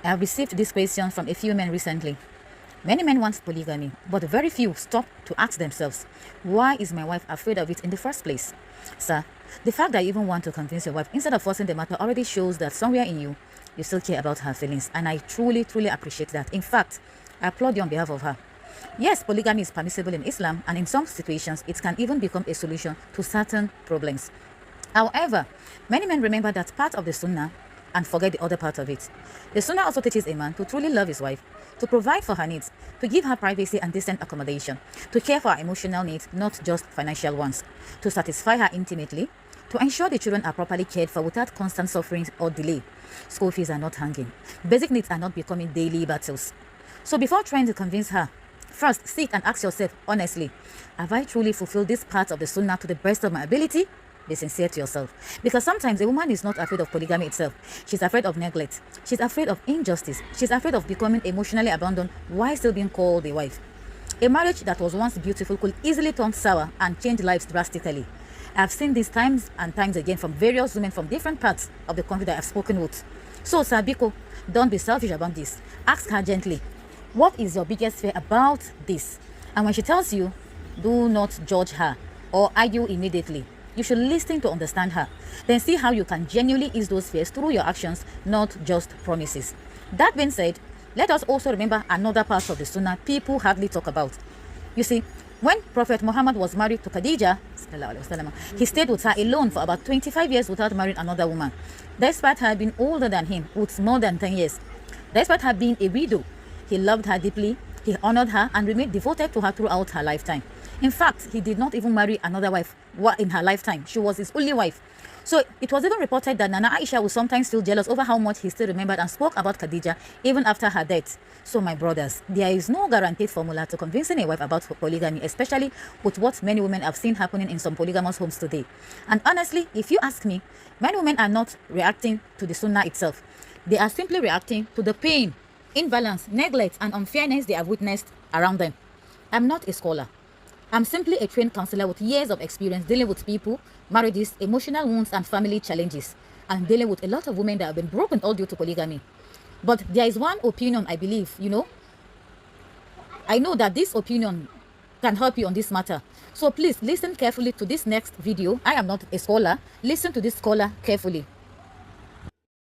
I have received this question from a few men recently. Many men want polygamy, but very few stop to ask themselves, why is my wife afraid of it in the first place? Sir, the fact that you even want to convince your wife instead of forcing the matter already shows that somewhere in you, you still care about her feelings, and I truly, truly appreciate that. In fact, I applaud you on behalf of her. Yes, polygamy is permissible in Islam, and in some situations, it can even become a solution to certain problems. However, many men remember that part of the Sunnah and forget the other part of it. The Sunnah also teaches a man to truly love his wife, to provide for her needs, to give her privacy and decent accommodation, to care for her emotional needs, not just financial ones, to satisfy her intimately, to ensure the children are properly cared for without constant suffering or delay. School fees are not hanging. Basic needs are not becoming daily battles. So before trying to convince her, first sit and ask yourself honestly, have I truly fulfilled this part of the Sunnah to the best of my ability? Be sincere to yourself. Because sometimes a woman is not afraid of polygamy itself. She's afraid of neglect. She's afraid of injustice. She's afraid of becoming emotionally abandoned while still being called a wife. A marriage that was once beautiful could easily turn sour and change lives drastically. I've seen this times and times again from various women from different parts of the country that I've spoken with. So, Sabiko, don't be selfish about this. Ask her gently, what is your biggest fear about this? And when she tells you, do not judge her or argue immediately. You should listen to understand her. Then see how you can genuinely ease those fears through your actions, not just promises. That being said, let us also remember another part of the Sunnah people hardly talk about. You see, when Prophet Muhammad was married to Khadija, he stayed with her alone for about 25 years without marrying another woman. Despite her being older than him with more than 10 years. Despite her being a widow, he loved her deeply, he honored her and remained devoted to her throughout her lifetime. In fact, he did not even marry another wife in her lifetime. She was his only wife. So it was even reported that Nana Aisha was sometimes feel jealous over how much he still remembered and spoke about Khadija even after her death. So my brothers, there is no guaranteed formula to convincing a wife about polygamy, especially with what many women have seen happening in some polygamous homes today. And honestly, if you ask me, many women are not reacting to the Sunnah itself. They are simply reacting to the pain, imbalance, neglect, and unfairness they have witnessed around them. I'm not a scholar. I'm simply a trained counselor with years of experience dealing with people, marriages, emotional wounds, and family challenges. I'm dealing with a lot of women that have been broken all due to polygamy. But there is one opinion I believe, I know that this opinion can help you on this matter. So please listen carefully to this next video. I am not a scholar. Listen to this scholar carefully.